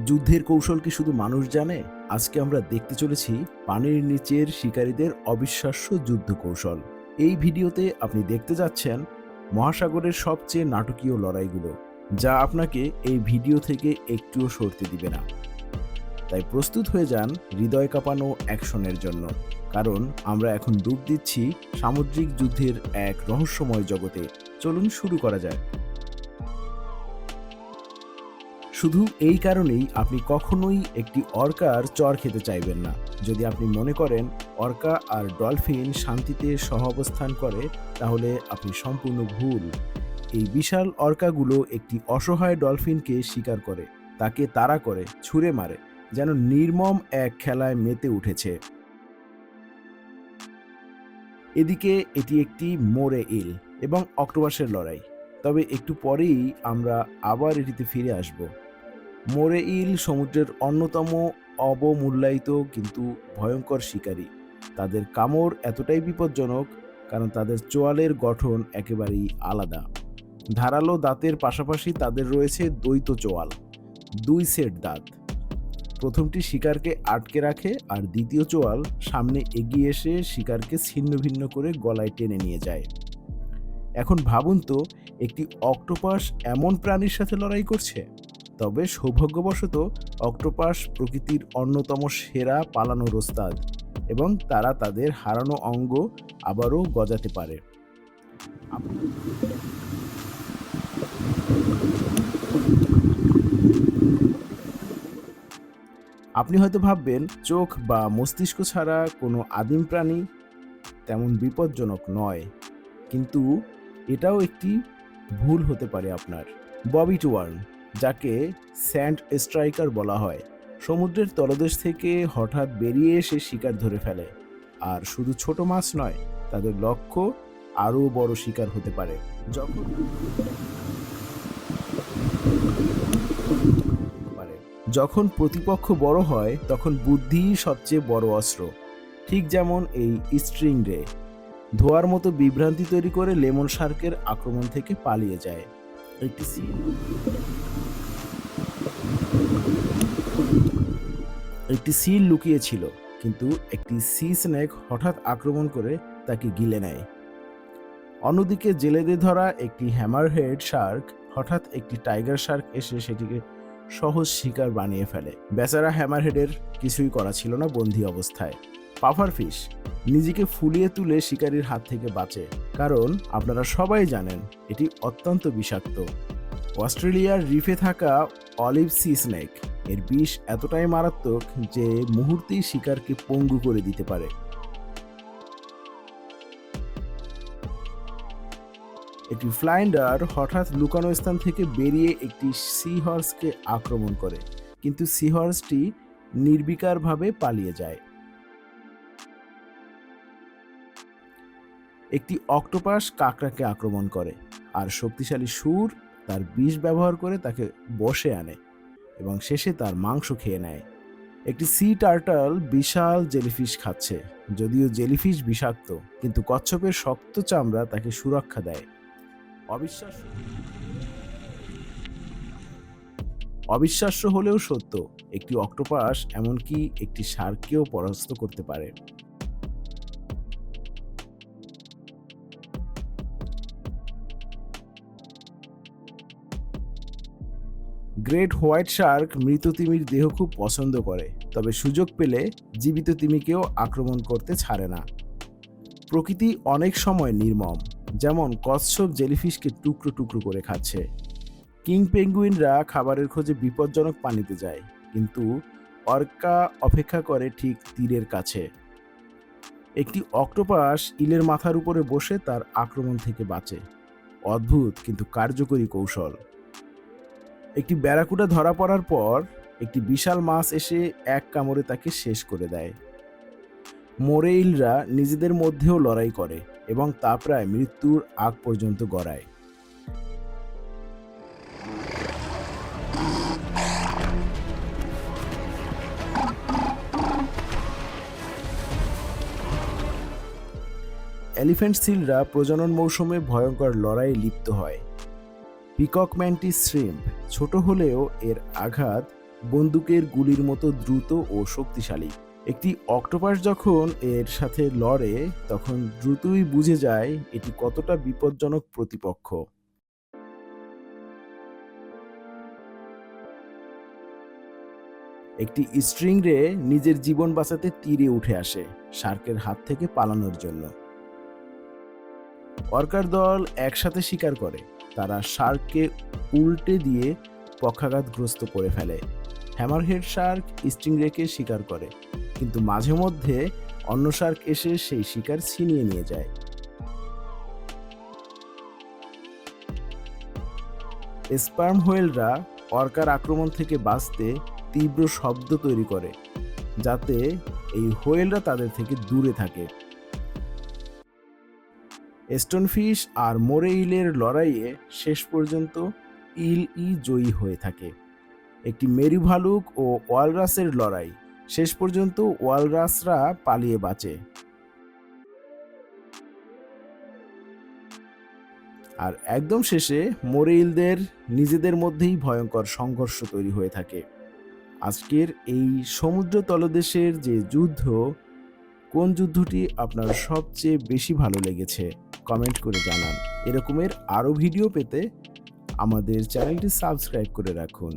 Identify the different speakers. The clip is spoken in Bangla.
Speaker 1: যুদ্ধের কৌশল কি শুধু মানুষ জানে? আজকে আমরা দেখতে চলেছি পানির নিচের শিকারীদের অবিশ্বাস্য যুদ্ধ কৌশল। এই ভিডিওতে আপনি দেখতে যাচ্ছেন মহাসাগরের সবচেয়ে নাটকীয় লড়াইগুলো, যা আপনাকে এই ভিডিও থেকে একটুও সরতে দিবে না। তাই প্রস্তুত হয়ে যান হৃদয় কাঁপানো অ্যাকশনের জন্য, কারণ আমরা এখন ডুব দিচ্ছি সামুদ্রিক যুদ্ধের এক রহস্যময় জগতে। চলুন শুরু করা যাক। শুধু এই কারণেই আপনি কখনোই একটি অর্কার চর খেতে চাইবেন না। যদি আপনি মনে করেন অর্কা আর ডলফিন শান্তিতে সহাবস্থান করে, তাহলে আপনি সম্পূর্ণ ভুল। এই বিশাল অর্কাগুলো একটি অসহায় ডলফিনকে শিকার করে, তাকে তাড়া করে, ছুঁড়ে মারে, যেন নির্মম এক খেলায় মেতে উঠেছে। এদিকে এটি একটি মোরে ইল এবং অক্টোপাসের লড়াই। তবে একটু পরেই আমরা আবার এটিতে ফিরে আসব। মোরে ইল সমুদ্রের অন্যতম অবমূল্যায়িত কিন্তু ভয়ঙ্কর শিকারী। তাদের কামড় এতটাই বিপজ্জনক কারণ তাদের চোয়ালের গঠন একেবারেই আলাদা। ধারালো দাঁতের পাশাপাশি তাদের রয়েছে দ্বৈত চোয়াল, দুই সেট দাঁত। প্রথমটি শিকারকে আটকে রাখে আর দ্বিতীয় চোয়াল সামনে এগিয়ে এসে শিকারকে ছিন্ন ভিন্ন করে গলায় টেনে নিয়ে যায়। এখন ভাবুন তো, একটি অক্টোপাস এমন প্রাণীর সাথে লড়াই করছে। তবে সৌভাগ্যবশত অক্টোপাস প্রকৃতির অন্যতম সেরা পালানোর ওস্তাদ, এবং তারা তাদের হারানো অঙ্গ আবারও গজাতে পারে। আপনি হয়তো ভাববেন চোখ বা মস্তিষ্ক ছাড়া কোনো আদিম প্রাণী তেমন বিপজ্জনক নয়, কিন্তু এটাও একটি ভুল হতে পারে আপনার। ববি টুয়ার্ন, যাকে স্যান্ড স্ট্রাইকার বলা হয়, সমুদ্রের তলদেশ থেকে হঠাৎ বেরিয়ে এসে শিকার ধরে ফেলে। আর শুধু ছোট মাছ নয়, তাদের লক্ষ্য আরও বড় শিকার হতে পারে। যখন যখন প্রতিপক্ষ বড় হয়, তখন বুদ্ধিই সবচেয়ে বড় অস্ত্র। ঠিক যেমন এই স্ট্রিং রে ধোয়ার মতো বিভ্রান্তি তৈরি করে লেমন শার্কের আক্রমণ থেকে পালিয়ে যায়। একটি সিল লুকিয়েছিল, কিন্তু একটি সি স্নেক হঠাৎ আক্রমণ করে তাকে গিলে নেয়। অন্যদিকে জেলেদের ধরা একটি হ্যামারহেড শার্ক হঠাৎ একটি টাইগার শার্ক এসে সেটিকে সহজ শিকার বানিয়ে ফেলে। বেচারা হ্যামারহেডের কিছুই করা ছিল না বন্দী অবস্থায়। পাফার ফিশ নিজেকে ফুলিয়ে তুলে শিকারীর হাত থেকে বাঁচে, কারণ আপনারা সবাই জানেন এটি অত্যন্ত বিষাক্ত। অস্ট্রেলিয়ার রিফে থাকা অলিভ সি স্নেক এর বিষ এতটাই মারাত্মক যে মুহূর্তেই শিকারকে পঙ্গু করে দিতে পারে। একটি ফ্লাইন্ডার হঠাৎ লুকানো স্থান থেকে বেরিয়ে একটি সি হর্সকে আক্রমণ করে, কিন্তু সি হর্সটি নির্বিকারভাবে পালিয়ে যায়। একটি অক্টোপাস কাঁকড়াকে আক্রমণ করে, আর শক্তিশালী সুর তার বিষ ব্যবহার করে তাকে বশে আনে এবং শেষে তার মাংস খেয়ে নেয়। একটি সি টার্টল বিশাল জেলিফিশ খাচ্ছে। যদিও জেলিফিশ বিষাক্ত, কিন্তু কচ্ছপের শক্ত চামড়া তাকে সুরক্ষা দেয়। অবিশ্বাস্য হলেও সত্য, একটি অক্টোপাস এমনকি একটি শার্ককেও পরাস্ত করতে পারে। গ্রেট হোয়াইট শার্ক মৃত তিমির দেহ খুব পছন্দ করে, তবে সুযোগ পেলে জীবিত তিমিকেও আক্রমণ করতে ছাড়ে না। প্রকৃতি অনেক সময় নির্মম, যেমন কচ্ছপ জেলিফিশকে টুকরো টুকরো করে খাচ্ছে। কিং পেঙ্গুইনরা খাবারের খোঁজে বিপজ্জনক পানিতে যায়, কিন্তু অর্কা অপেক্ষা করে ঠিক তীরের কাছে। একটি অক্টোপাস ইলের মাথার উপরে বসে তার আক্রমণ থেকে বাঁচে। অদ্ভুত কিন্তু কার্যকরী কৌশল। একটি ব্যারাকুডা ধরা পড়ার পর একটি বিশাল মাছ এসে এক কামড়ে তাকে শেষ করে দেয়। মোরে ইলরা নিজেদের মধ্যেও লড়াই করে এবং তা প্রায় মৃত্যুর আগ পর্যন্ত গড়ায়। এলিফ্যান্ট সিলরা প্রজনন মৌসুমে ভয়ঙ্কর লড়াইয়ে লিপ্ত হয়। পিকক ম্যান্টিস শ্রিম্প ছোট হলেও এর আঘাত বন্দুকের গুলির মতো দ্রুত ও শক্তিশালী। একটি অক্টোপাস যখন এর সাথে লড়ে তখন দ্রুতই বুঝে যায় এটি কতটা বিপজ্জনক প্রতিপক্ষ। একটি স্ট্রিংরে নিজের জীবন বাঁচাতে তীরে উঠে আসে শার্কের হাত থেকে পালানোর জন্য। অর্কার দল একসাথে শিকার করে। তারা শার্ককে উল্টে দিয়ে পক্ষাঘাতগ্রস্ত করে ফেলে। হ্যামারহেড শার্ক স্টিংরেকে শিকার করে, কিন্তু মাঝে মধ্যে অন্য শার্ক এসে সেই শিকার ছিনিয়ে নিয়ে যায়। স্পার্ম হোয়েলরা অর্কার আক্রমণ থেকে বাঁচতে তীব্র শব্দ তৈরি করে, যাতে এই হোয়েলরা তাদের থেকে দূরে থাকে। স্টোনফিশ আর মোরে ইলের লড়াইয়ে শেষ পর্যন্ত জয়ী হয়ে থাকে। একটি মেরু ভালুক ও ওয়ালরাসের লড়াই, শেষ পর্যন্ত ওয়ালরাসরা পালিয়ে বাঁচে। আর একদম শেষে মোরে ইলদের নিজেদের মধ্যেই ভয়ঙ্কর সংঘর্ষ তৈরি হয়ে থাকে। আজকের এই সমুদ্র তলদেশের যে যুদ্ধ, কোন যুদ্ধটি আপনার সবচেয়ে বেশি ভালো লেগেছে কমেন্ট করে জানান। এরকমের আরও ভিডিও পেতে আমাদের চ্যানেলটি সাবস্ক্রাইব করে রাখুন।